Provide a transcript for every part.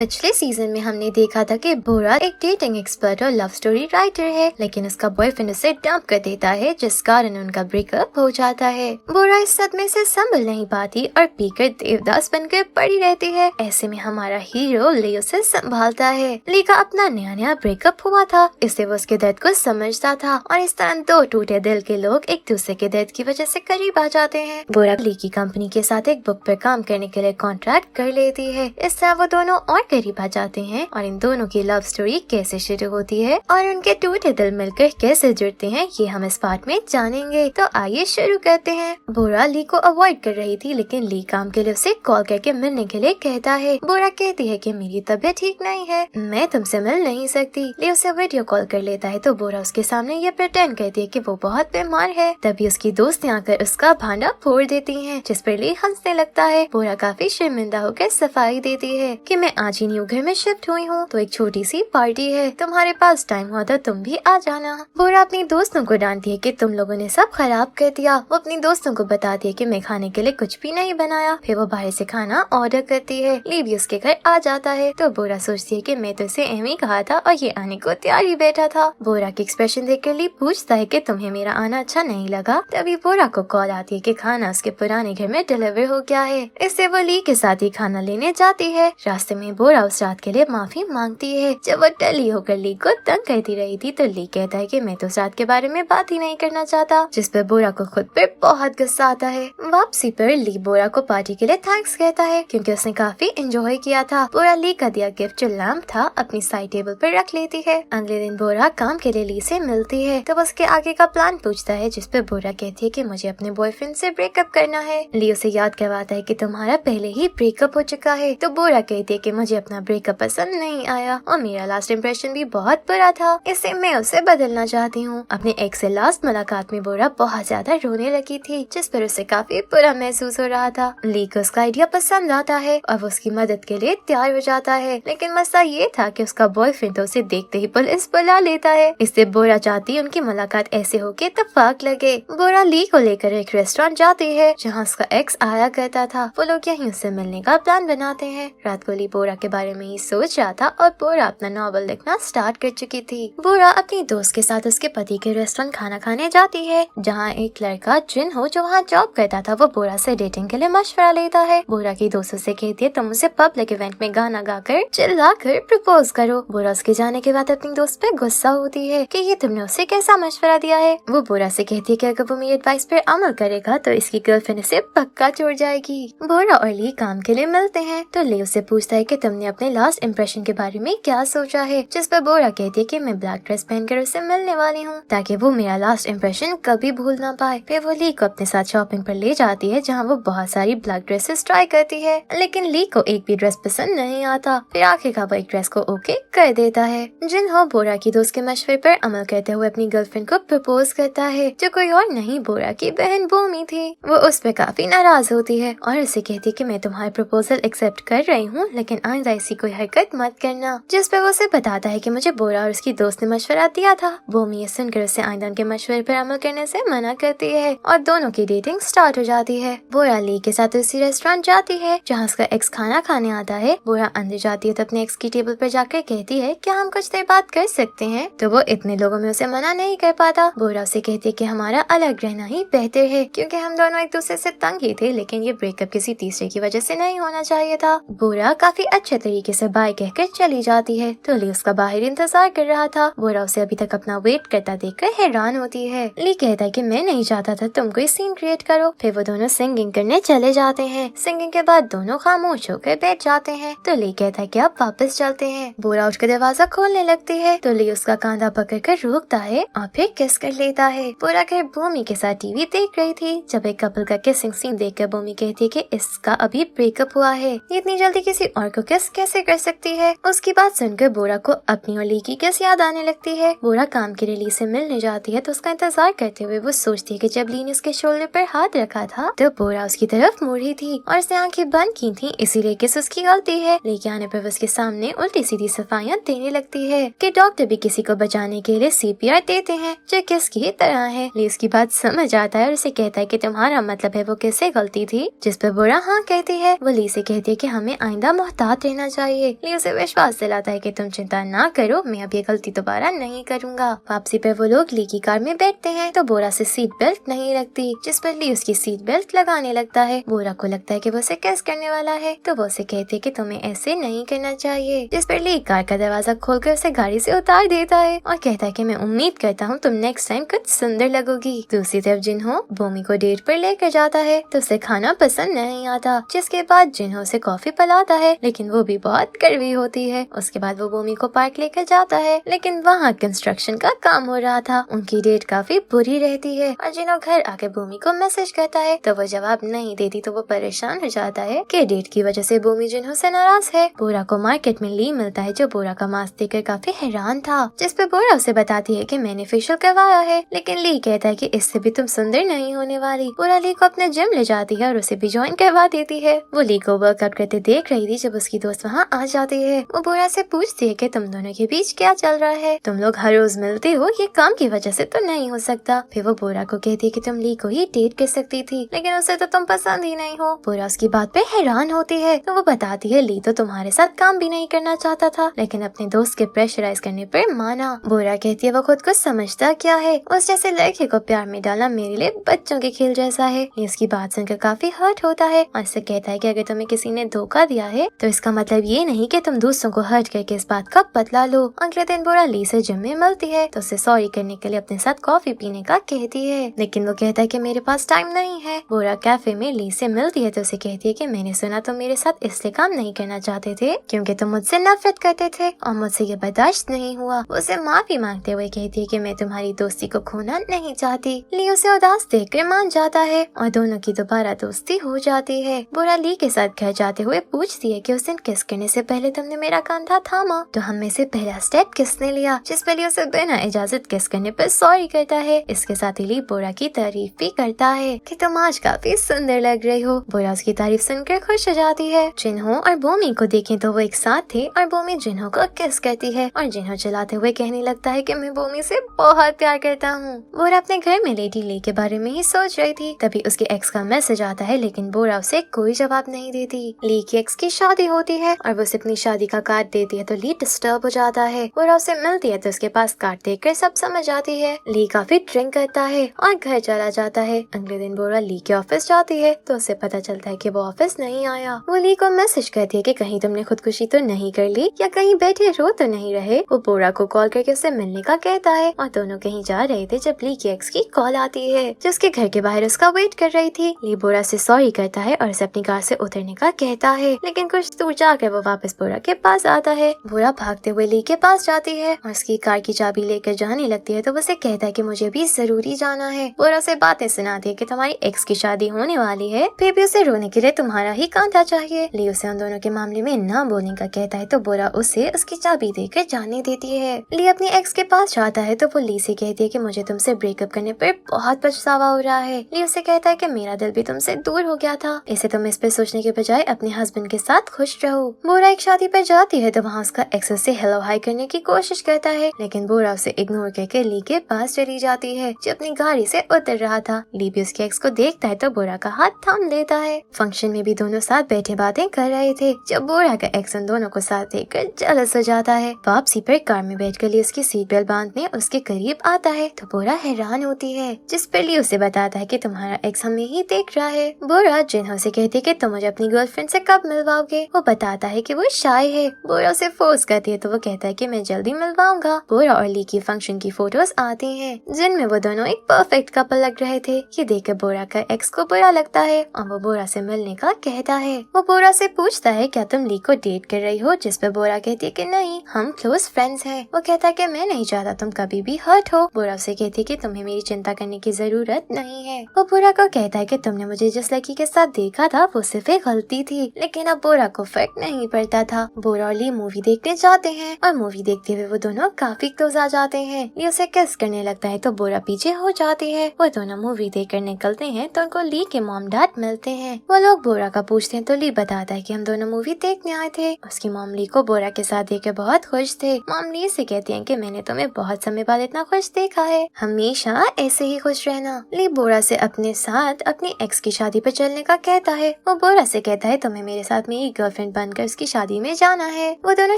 पिछले सीजन में हमने देखा था कि बोरा एक डेटिंग एक्सपर्ट और लव स्टोरी राइटर है, लेकिन उसका बॉयफ्रेंड उसे डंप कर देता है, जिस कारण उनका ब्रेकअप हो जाता है। बोरा इस सदमे से संभल नहीं पाती और पीकर देवदास बनकर पड़ी रहती है। ऐसे में हमारा हीरो ली उसे संभालता है। ली का अपना नया नया ब्रेकअप हुआ था, इससे वो उसके दर्द को समझता था और इस तरह दो टूटे दिल के लोग एक दूसरे के दर्द की वजह से करीब आ जाते हैं। बोरा ली की कंपनी के साथ एक बुक पर काम करने के लिए कॉन्ट्रैक्ट कर लेती है। इस तरह वो दोनों और करीब आ जाते हैं और इन दोनों की लव स्टोरी कैसे शुरू होती है और उनके टूटे दिल मिलकर कैसे जुड़ते हैं, ये हम इस पार्ट में जानेंगे। तो आइए शुरू करते हैं। बोरा ली को अवॉइड कर रही थी, लेकिन ली काम के लिए उसे कॉल करके मिलने के लिए कहता है। बोरा कहती है कि मेरी तबीयत ठीक नहीं है, मैं तुमसे मिल नहीं सकती। ली उसे वीडियो कॉल कर लेता है तो बोरा उसके सामने ये प्रिटेंड करती है कि वो बहुत बीमार है। तभी उसकी दोस्तें आकर उसका भांडा फोड़ देती हैं, जिस पर ली हंसने लगता है। बोरा काफी शर्मिंदा होकर सफाई देती है कि मैं आज ही न्यू घर में शिफ्ट हुई हूँ, तो एक छोटी सी पार्टी है, तुम्हारे पास टाइम हुआ तो तुम भी आ जाना। बोरा अपनी दोस्तों को डांटती है कि तुम लोगों ने सब खराब कर दिया। वो अपनी दोस्तों को बताती है कि मैं खाने के लिए कुछ भी नहीं बनाया। फिर वो बाहर से खाना ऑर्डर करती है। ली भी उसके घर आ जाता है तो बोरा सोचती है कि मैं तो इसे एम ही कहा था और ये आने को तैयार ही बैठा था। बोरा के एक्सप्रेशन देखकर ली पूछता है कि तुम्हें मेरा आना अच्छा नहीं लगा। तभी बोरा को कॉल आती है कि खाना उसके पुराने घर में डिलीवर हो गया है। इससे वो ली के साथ ही खाना लेने जाती है। रास्ते में बोरा उस रात के लिए माफी मांगती है। जब वो टली होकर ली को तंग करती रही थी तो ली कहता है कि मैं तो उस रात के बारे में बात ही नहीं करना चाहता, जिस पर बोरा को खुद पर बहुत गुस्सा आता है। वापसी पर ली बोरा को पार्टी के लिए थैंक्स कहता है, क्योंकि उसने काफी एंजॉय किया था। बोरा ली का दिया गिफ्ट जो लैम्प था अपनी साइड टेबल पर रख लेती है। अगले दिन बोरा काम के लिए ली से मिलती है तो उसके आगे का प्लान पूछता है, जिस पर बोरा कहती है कि मुझे अपने बॉयफ्रेंड से ब्रेकअप करना है। ली उसे याद करवाता है कि तुम्हारा पहले ही ब्रेकअप हो चुका है। तो बोरा कहती है कि मुझे अपना ब्रेकअप पसंद नहीं आया और मेरा लास्ट इम्प्रेशन भी बहुत बुरा था, इससे मैं उसे बदलना चाहती हूँ। अपने एक्स से लास्ट मुलाकात में बोरा बहुत ज्यादा रोने लगी थी, जिस पर उसे काफी बुरा महसूस हो रहा था। ली को उसका आइडिया पसंद आता है और वो उसकी मदद के लिए तैयार हो जाता है, लेकिन मसला ये था कि उसका बॉयफ्रेंड तो उसे देखते ही पुलिस बुला लेता है। इससे बोरा चाहती उनकी मुलाकात ऐसे हो के इत्तेफाक लगे। बोरा ली को लेकर एक रेस्टोरेंट जाती है जहाँ उसका एक्स आया करता था। वो लोग यहीं उससे मिलने का प्लान बनाते हैं। रात को ली बोरा के बारे में ही सोच रहा था और बोरा अपना नॉवल लिखना स्टार्ट कर चुकी थी। बोरा अपनी दोस्त के साथ उसके पति के रेस्टोरेंट खाना खाने जाती है, जहाँ एक लड़का जिन हो जो वहाँ जॉब करता था वो बोरा से डेटिंग के लिए मशवरा लेता है। बोरा की दोस्त से कहती है तुम उसे पब्लिक इवेंट में गाना गाकर चिल्लाकर प्रपोज करो। बोरा उसके जाने के बाद अपनी दोस्त पे गुस्सा होती है कि ये तुमने उसे कैसा मशवरा दिया है। वो बोरा से कहती है कि अगर वो मेरी एडवाइस पर अमल करेगा तो इसकी गर्लफ्रेंड इसे पक्का छोड़ जाएगी। बोरा और ली काम के लिए मिलते हैं तो ली उससे पूछता है कि तुमने अपने लास्ट इम्प्रेशन के बारे में क्या सोचा है, जिस पर बोरा कहती है कि मैं ब्लैक ड्रेस पहनकर उससे मिलने वाली हूँ ताकि वो मेरा लास्ट इम्प्रेशन कभी भूल ना पाए। फिर वो ली को अपने साथ शॉपिंग पर ले जाती है, जहाँ वो बहुत सारी ब्लैक ड्रेसेस ट्राई करती है, लेकिन ली को एक भी ड्रेस पसंद नहीं आता। फिर आखिरकार वो एक ड्रेस को ओके कर देता है। जिन हो बोरा की दोस्त के मशवरे पर अमल करते हुए अपनी गर्लफ्रेंड को प्रपोज करता है, जो कोई और नहीं बोरा की बहन भूमि थी। वो उस पर काफी नाराज होती है और उसे कहती है कि मैं तुम्हारा प्रपोजल एक्सेप्ट कर रही हूँ, लेकिन आइंदा ऐसी कोई हरकत मत करना। जिस पर वो उसे बताता है कि मुझे बोरा और उसकी दोस्त ने मशवरा दिया था। भूमि ये सुनकर उसे आइंदा उनके मशवरे पर अमल करने से मना करती है और दोनों की डेटिंग स्टार्ट हो जाती है। बोरा ली के साथ उसी रेस्टोरेंट जाती है जहाँ उसका एक्स खाना खाने आता है। बोरा अंदर जाती है तो अपने एक्स की टेबल पर जाकर कहती है क्या हम कुछ देर बात कर सकते हैं, तो वो इतने लोगों में उसे मना नहीं कर पाता। बोरा उसे कहती है कि हमारा अलग रहना ही बेहतर है, क्योंकि हम दोनों एक दूसरे से तंग ही थे, लेकिन ये ब्रेकअप किसी तीसरे की वजह से नहीं होना चाहिए था। बोरा काफी अच्छे तरीके से बाय कहकर चली जाती है तो ली उसका बाहर इंतजार कर रहा था। बोरा उसे अभी तक अपना वेट करता देखकर हैरान होती है। ली कहता है कि मैं नहीं चाहता था तुम कोई सीन क्रिएट करो। फिर वो दोनों सिंगिंग करने चले जाते हैं। सिंगिंग के बाद दोनों खामोश होकर बैठ जाते हैं तो ली कहता है कि अब वापस चलते हैं। बोरा उठकर दरवाजा खोलने लगती है तो ली उसका कांधा पकड़कर रोकता है और फिर किस कर लेता है। बोरा घर भूमि के साथ टीवी देख रही थी जब एक कपल का किसिंग सीन देखकर भूमि कहती है कि इसका अभी ब्रेकअप हुआ है, ये इतनी जल्दी किसी और को किस कैसे कर सकती है। उसकी बात सुनकर बोरा को अपनी और ली की किस याद आने लगती है। बोरा काम के लिए ली से मिलने जाती है तो उसका इंतजार करते हुए वो सोचती है कि जब ली ने उसके शोल्डर पर हाथ रखा था तो बोरा उसकी तरफ मुड़ी थी और उसने आंखें बंद की थी, इसीलिए किस उसकी गलती है। लेके आने पर उसके सामने उल्टी सीधी सफाइयां देने लगती है कि डॉक्टर भी किसी को बचाने के लिए CPR देते हैं जो किस की तरह है। ली उसकी बात समझ आता है और उसे कहता है कि तुम्हारा मतलब है वो किससे गलती थी, जिस पर बोरा हाँ कहती है। वो ली से कहती है कि हमें आइंदा मोहतात रहना चाहिए। ली उसे विश्वास दिलाता है कि तुम चिंता ना करो, मैं अब ये गलती दोबारा नहीं करूँगा। वापसी पे वो लोग ली की कार में बैठते हैं तो बोरा से सीट बेल्ट नहीं लगती, जिस पर ली उसकी सीट बेल्ट लगाने लगता है। बोरा को लगता है कि वो उसे किस करने वाला है तो वो उसे कहते हैं कि तुम्हें ऐसे नहीं करना चाहिए, जिस पर ली कार का दरवाजा खोलकर उसे गाड़ी से उतार देता है और कहता है कि मैं उम्मीद करता हूँ तुम नेक्स्ट टाइम कुछ सुंदर लगोगी। दूसरी तरफ जिन्हो भूमि को डेट पर लेकर जाता है तो उसे खाना पसंद नहीं आता, जिसके बाद जिन्हो उसे कॉफी पिलाता है लेकिन वो भी बहुत कड़वी होती है। उसके बाद वो भूमि को पार्क लेकर जाता है लेकिन वहाँ कंस्ट्रक्शन का काम हो रहा था। उनकी डेट काफी बुरी रहती है और जिन्हो घर आके भूमि को मैसेज करता है तो वो जवाब नहीं देती तो वो परेशान हो जाता है कि डेट की वजह से भूमि जिन्हो से नाराज है। बोरा को मार्केट में ली मिलता है जो बोरा का मास्क देखकर काफी हैरान था, जिस पे बोरा उसे बताती है कि मैंने फेशियल करवाया है, लेकिन ली कहता है कि इससे भी तुम सुंदर नहीं होने वाली। बोरा ली को अपने जिम ले जाती है और उसे भी ज्वाइन करवा देती है। वो ली को वर्कआउट करते देख रही थी जब उसकी दोस्त वहाँ आ जाती है। वो बोरा से पूछती है कि तुम दोनों के बीच क्या चल रहा है, तुम लोग हर रोज मिलते हो, ये काम की वजह से तो नहीं हो सकता। फिर वो बोरा को कहती है कि तुम ली को ही डेट कर सकती थी लेकिन उसे तो तुम पसंद ही नहीं हो। बोरा उसकी बात पे हैरान होती है तो वो बताती है ली तो तुम्हारे साथ काम भी नहीं करना चाहता था लेकिन अपने दोस्त के प्रेशराइज करने पर माना। बोरा कहती है वो खुद को समझता क्या है, उस जैसे लड़के को प्यार में डालना मेरे लिए बच्चों के खेल जैसा है। ली उसकी बात सुनकर काफी हर्ट होता है और उससे कहता है कि अगर तुम्हें किसी ने धोखा दिया है तो इसका मतलब ये नहीं कि तुम दूसरों को हर्ट करके इस बात का बदला लो। अगले दिन बोरा ली से जिम में मिलती है तो उसे सॉरी करने के लिए अपने साथ कॉफी पीने का कहती है लेकिन वो कहता है कि मेरे पास टाइम नहीं है। बोरा कैफे में ली से मिलती है तो उसे कहती है कि मैंने सुना तुम मेरे साथ इसलिए काम नहीं करना चाहते थे क्योंकि तुम मुझसे नफरत करते थे और मुझसे ये बर्दाश्त नहीं हुआ। वो उसे माफी मांगते हुए कहती है कि मैं तुम्हारी दोस्ती को खोना नहीं चाहती। ली उसे उदास देखकर मान जाता है और दोनों की दोबारा दोस्ती हो जाती है। बोरा ली के साथ घर जाते हुए पूछती है कि उस दिन किस करने से पहले तुमने मेरा कंधा थामा तो हम में से पहला स्टेप किसने लिया, जिस पर ली उसे बिना इजाजत किस करने पर सॉरी करता है। इसके साथ ही ली बोरा की तारीफ भी करता है कि तुम आज काफी सुंदर लग रही हो। बोरा उसकी तारीफ सुनकर खुश हो जाती है। जिन्हो और भूमि को देखें तो वो एक साथ थे और भूमि जिन्हो को किस करती है और जिन्हो चलाते हुए कहने लगता है कि मैं भूमि से बहुत प्यार करता हूँ। बोरा अपने घर में लेडी ली के बारे में ही सोच रही थी तभी उसके एक्स का मैसेज आता है लेकिन बोरा उसे कोई जवाब नहीं देती। ली की एक्स की शादी होती है और वो उसे अपनी शादी का कार्ड देती है तो ली डिस्टर्ब हो जाता है। बोरा उसे मिलती है तो उसके पास कार्ड देखकर सब समझ आती है। ली काफी ड्रिंक करता है और घर चला जाता है। अगले दिन बोरा ली के ऑफिस जाती है तो उसे पता चलता है कि वो ऑफिस नहीं आया। वो ली को मैसेज करती है कि कहीं तुमने खुदकुशी तो नहीं कर ली या कहीं बैठे रो तो नहीं रहे। वो बोरा को कॉल करके उससे मिलने का कहता है और दोनों कहीं जा रहे थे जब ली की एक्स की कॉल आती है जिसके घर के बाहर उसका वेट कर रही थी। ली बोरा से सॉरी करता है और उसे अपनी कार से उतरने का कहता है लेकिन कुछ दूर जाकर वो वापस बोरा के पास आता है। बोरा भागते हुए ली के पास जाती है और उसकी कार की चाबी लेकर जाने लगती है तो वो उसे कहता है कि मुझे भी जरूरी जाना है। बोरा उसे बातें सुनाती है कि तुम्हारी एक्स की शादी होने वाली है, फिर भी उसे रोने के लिए तुम्हारा ही कांधा चाहिए। ली उसे उन दोनों के मामले में ना बोलने का कहता है तो बोरा उसे उसकी चाबी देकर जाने देती है। ली अपनी एक्स के पास जाता है तो वो ली से कहती है कि मुझे तुमसे ब्रेकअप करने पर बहुत पछतावा हो रहा है। ली उसे कहता है कि मेरा दिल भी तुमसे दूर हो गया था, इसे तुम इस पे सोचने के बजाय अपने हस्बैंड के साथ खुश रहो। बोरा एक शादी पर जाती है तो वहाँ उसका एक्स उसे हेलो हाई करने की कोशिश करता है लेकिन बोरा उसे इग्नोर करके ली के पास चली जाती है जो अपनी गाड़ी से उतर रहा था। ली भी उसके एक्स को देखता है तो बोरा का हाथ थाम लेता है। फंक्शन में भी दोनों साथ बैठे बातें कर रहे थे जब बोरा का एक्स उन दोनों को साथ देखकर जेलस हो जाता है। वापसी पर कार में बैठकर ली उसकी सीट बेल्ट बांधने उसके करीब आता है तो बोरा हैरान होती है, जिस पर ली उसे बताता है कि तुम्हारा एक्स हमें ही देख रहा है। बोरा जिन्हो से कहती है कि तुम मुझे अपनी गर्लफ्रेंड से कब मिलवाओगे। वो बताता है कि वो शाय है। बोरा उसे फोर्स करती है तो वो कहता है कि मैं जल्दी मिलवाऊंगा। बोरा और ली की फंक्शन की फोटोज आती हैं जिनमें वो दोनों एक परफेक्ट कपल लग रहे थे। ये देखकर बोरा का एक्स को बुरा लगता है और वो बोरा से मिलने का कहता है। वो बोरा से पूछता है क्या तुम ली को डेट कर रही हो, जिस पर बोरा कहती है कि नहीं, हम क्लोज फ्रेंड्स हैं। वो कहता है कि मैं नहीं चाहता तुम कभी भी हर्ट हो। बोरा उसे कहती है कि तुम्हें मेरी चिंता करने की जरूरत नहीं है। वो बोरा को कहता है कि तुमने मुझे जिस लड़की के साथ देखा था वो सिर्फ एक गलती थी, लेकिन अब बोरा को फर्क नहीं पड़ता था। बोरा और ली मूवी देखने जाते हैं और मूवी देखते हुए वो दोनों काफी क्लोज आ जाते हैं। ली उसे किस करने लगता है तो बोरा पीछे हो जाती है। वो दोनों मूवी देखकर निकलते हैं तो उनको ली के मॉम डैड मिलते हैं। वो लोग बोरा का पूछते हैं तो ली बताता है कि हम दोनों मूवी देखने आए थे। उसकी मॉम ली को बोरा के साथ देखकर बहुत खुश थे। मॉम ली से कहती है कि मैंने तुम्हें बहुत समय बाद इतना खुश देखा है, हमेशा ऐसे ही खुश रहना। ली बोरा से अपने साथ अपनी एक्स की शादी पर चलने का कहता है। वो बोरा से कहता है तुम्हें मेरे साथ मेरी गर्लफ्रेंड बनकर उसकी शादी में जाना है। वो दोनों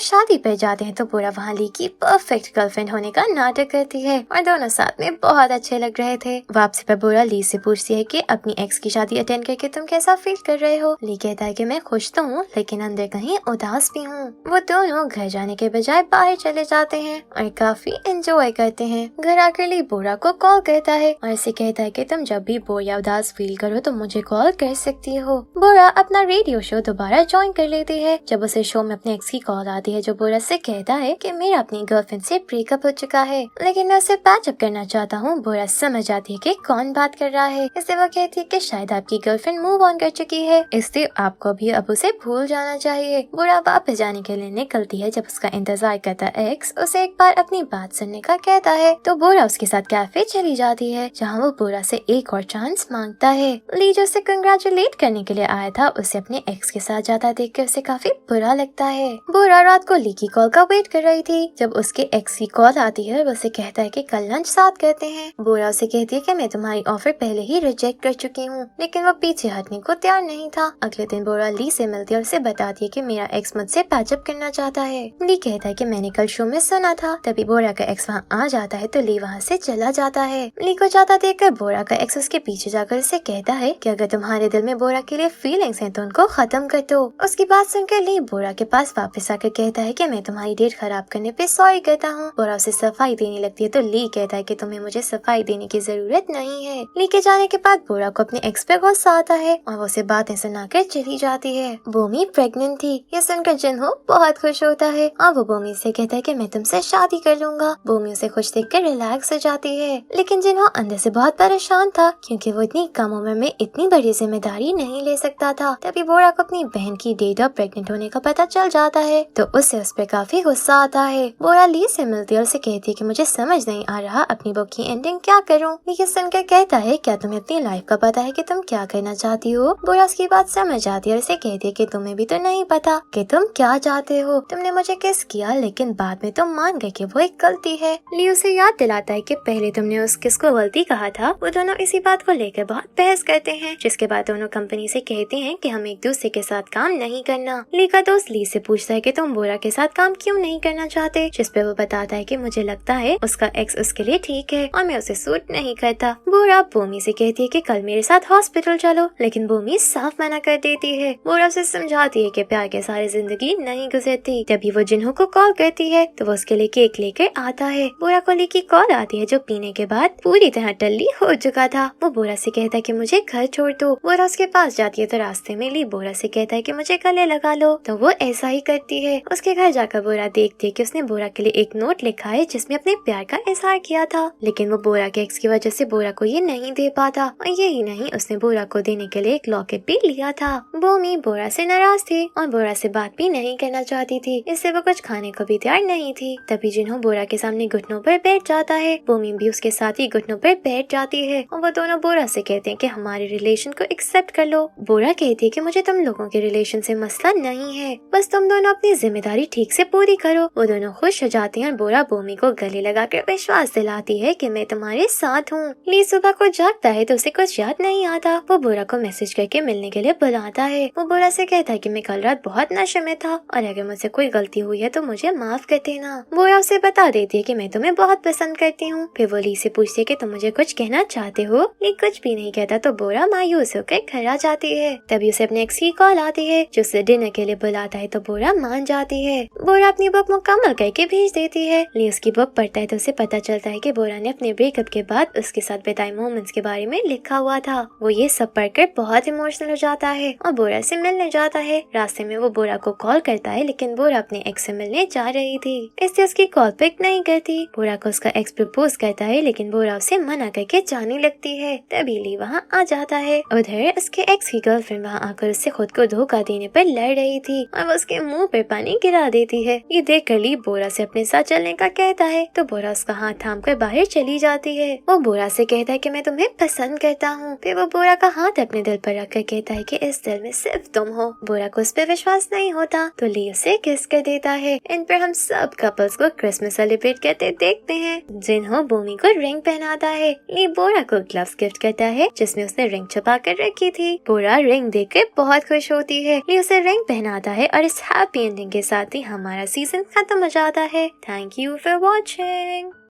शादी पर जाते हैं तो बोरा वहाँ ली की परफेक्ट गर्लफ्रेंड होने का नाटक करती है और दोनों साथ में बहुत अच्छे लग रहे थे। वापसी पर बोरा ली से पूछती है कि अपनी एक्स की शादी अटेंड करके तुम कैसा फील कर रहे हो। ली कहता है कि मैं खुश तो हूँ लेकिन अंदर कहीं उदास भी हूँ। वो दोनों घर जाने के बजाय बाहर चले जाते हैं और काफी एंजॉय करते हैं। घर आकर ली बोरा को कॉल करता है और इसे कहता है कि तुम जब भी बोर या उदास फील करो तो मुझे कॉल कर सकती हो। बोरा अपना रेडियो शो दोबारा ज्वाइन कर लेती है जब उसे शो में अपने एक्स की कॉल आती है जो बोरा से कहता है कि मेरा अपनी गर्लफ्रेंड से ब्रेकअप हो चुका है लेकिन मैं उसे पैचअप करना चाहता हूँ। बोरा समझ जाती है कि कौन बात कर रहा है। इससे वो कहती है कि शायद आपकी गर्लफ्रेंड मूव ऑन कर चुकी है इसलिए आपको भी अब उसे भूल जाना चाहिए। बोरा वापस जाने के लिए निकलती है। जब उसका इंतजार करता एक्स उसे एक बार अपनी बात सुनने का कहता है तो बोरा उसके साथ कैफे चली जाती है जहाँ वो बोरा से एक और चांस मांगता है। ली जो उसे कंग्रेचुलेट करने के लिए आया था उसे अपने एक्स के साथ जाता देखकर उसे काफी बुरा लगता है। बोरा रात को ली की कॉल का वेट कर रही थी। जब उसके एक्स की कॉल आती है वो उसे कहता है कि कल लंच साथ करते हैं। बोरा उसे कहती है कि मैं तुम्हारी ऑफर पहले ही रिजेक्ट कर चुकी हूँ लेकिन वो पीछे हटने को तैयार नहीं था। अगले दिन बोरा ली से मिलती है और उसे बताती है कि मेरा एक्स मुझसे पैचअप करना चाहता है। ली कहता है कि मैंने कल शो में सुना था। तभी बोरा का एक्स वहाँ आ जाता है तो ली वहाँ से चला जाता है। ली को जाता देखकर बोरा का एक्स उसके पीछे जाकर उसे कहता है कि अगर तुम्हारे दिल में बोरा के लिए फीलिंग्स हैं तो उनको खत्म कर दो। उसकी बात सुनकर ली बोरा के पास वापस आकर कहता है कि मैं तुम्हारी डेट खराब करने पे सॉरी कहता हूँ। बोरा उसे सफाई देने लगती है तो ली कहता है कि तुम्हें मुझे सफाई देने की जरूरत नहीं है। ली के जाने के बाद बोरा को अपने एक्स पे गुस्सा आता है और वो उसे बातें सुनाकर चली जाती है। बोमी प्रेग्नेंट थी। ये सुनकर जिन्हो बहुत खुश होता है और वो बोमी से कहता है कि मैं तुमसे शादी कर लूंगा। बोमी उसे खुश देखकर रिलैक्स हो जाती है लेकिन जिन्हो अंदर से बहुत परेशान था क्योंकि वो इतनी कम उम्र में इतनी बड़ी जिम्मेदारी नहीं ले सकता था। तभी बोरा को अपनी बहन की डेट और प्रेग्नेंट होने का पता चल जाता है तो उससे उस पर काफी गुस्सा आता है। बोरा ली से मिलती है और उसे कहती है कि मुझे समझ नहीं आ रहा अपनी बुक की एंडिंग क्या करूं। ली सुनकर कहता है क्या तुम्हें अपनी लाइफ का पता है कि तुम क्या करना चाहती हो। बोरा उसकी बात समझ आती है और उसे कहती है कि तुम्हें भी तो नहीं पता कि तुम क्या चाहते हो। तुमने मुझे किस किया लेकिन बाद में तुम मान गए कि वो एक गलती है। ली उसे याद दिलाता है कि पहले तुमने उस किस को गलती कहा था। वो दोनों इसी बात को लेकर बहुत बहस करते हैं जिसके बाद दोनों कंपनी से कहते हैं कि हम एक दूसरे के साथ काम नहीं करना। ली का दोस्त ली से पूछता है कि तुम बोरा के साथ काम क्यों नहीं करना चाहते जिस पे वो बताता है कि मुझे लगता है उसका एक्स उसके लिए ठीक है और मैं उसे सूट नहीं करता। बोरा बोमी से कहती है कि कल मेरे साथ हॉस्पिटल चलो लेकिन बोमी साफ मना कर देती है। बोरा उसे समझाती है कि प्यार के सारे जिंदगी नहीं गुजरती। तभी वो जिन्हों को कॉल करती है तो वो उसके लिए केक लेकर आता है। बोरा को ली की कॉल आती है जो पीने के बाद पूरी तरह टल्ली हो चुका था। वो बोरा से कहता है कि मुझे घर छोड़ दो। बोरा उसके पास जाती है तो रास्ते में ली बोरा से कहता है कि मुझे गले लगा लो तो वो ऐसा ही करती है। उसके घर जाकर बोरा देखती है कि उसने बोरा के लिए एक नोट लिखा है जिसमें अपने प्यार का इजहार किया था लेकिन वो बोरा के एक्स की वजह से बोरा को ये नहीं दे पाता और यही नहीं उसने बोरा को देने के लिए एक लॉकेट भी लिया था। बोमी बोरा से नाराज थी और बोरा से बात भी नहीं करना चाहती थी। इससे वो कुछ खाने को भी तैयार नहीं थी। तभी जिन्हों बोरा के सामने घुटनों पर बैठ जाता है। बोमी भी उसके साथ ही घुटनों पर बैठ जाती है और वो दोनों बोरा से कहते हैं कि हमारे रिलेशन को एक्सेप्ट कर लो। बोरा कहती है कि मुझे तुम लोगों के रिलेशन से मसला नहीं है, बस तुम दोनों अपनी जिम्मेदारी ठीक से पूरी करो। वो दोनों खुश हो जाती हैं और बोरा बोमी को गले लगाकर विश्वास दिलाती है कि मैं तुम्हारे साथ हूँ। ली सुबह को जागता है तो उसे कुछ याद नहीं आता। वो बोरा को मैसेज करके मिलने के लिए बुलाता है। वो बोरा से कहता है कि मैं कल रात बहुत नशे में था और अगर मुझसे कोई गलती हुई है तो मुझे माफ कर देना। बोरा उसे बता देती है कि मैं तुम्हें बहुत पसंद करती हूँ। फिर वो ली से पूछती है कि तुम मुझे कुछ कहना चाहते हो। ली कुछ भी नहीं कहता तो बोरा मायूस होकर घर आ जाती है। तभी उसे अपने एक्स की कॉल आती है जो उसे डिनर के लिए बुलाता है तो बोरा मान जाती है। बोरा अपनी बुक मुकम्मल करके भेज देती है। ली उसकी बुक पढ़ता है तो उसे पता चलता है कि बोरा ने अपने ब्रेकअप के बाद उसके साथ बिताए मोमेंट्स के बारे में लिखा हुआ था। वो ये सब पढ़कर बहुत इमोशनल हो जाता है और बोरा से मिलने जाता है। रास्ते में वो बोरा को कॉल करता है लेकिन बोरा अपने एक्स से मिलने जा रही थी इसलिए उसकी कॉल पिक नहीं करती। बोरा को उसका एक्स प्रपोज करता है लेकिन बोरा उसे मना करके जाने लगती है। तभी ली वहाँ आ जाता है। उधर उसके एक्स की गर्लफ्रेंड वहाँ आकर उससे खुद को धोखा देने पर लड़ रही थी और वो उसके मुंह पे पानी गिरा देती है। ये देख कर ली बोरा से अपने साथ चलने का कहता है तो बोरा उसका हाथ थाम कर बाहर चली जाती है। वो बोरा से कहता है कि मैं तुम्हें पसंद करता हूँ। फिर वो बोरा का हाथ अपने दिल पर रखकर कहता है कि इस दिल में सिर्फ तुम हो। बोरा को उस पर विश्वास नहीं होता तो ली उसे किस कर देता है। इन पर हम सब कपल्स को क्रिसमस सेलिब्रेट करते देखते हैं। जिन्हों बोमी को रिंग पहनाता है। ली बोरा को ग्लव्स गिफ्ट करता है जिसमें उसने रिंग छुपा कर रखी थी। बोरा रिंग देखकर बहुत खुश होती है। ली उसे रिंग पहनाता है और इस हैप्पी एंडिंग के साथ ही हमारा सीजन खत्म हो जाता है। Thank you for watching.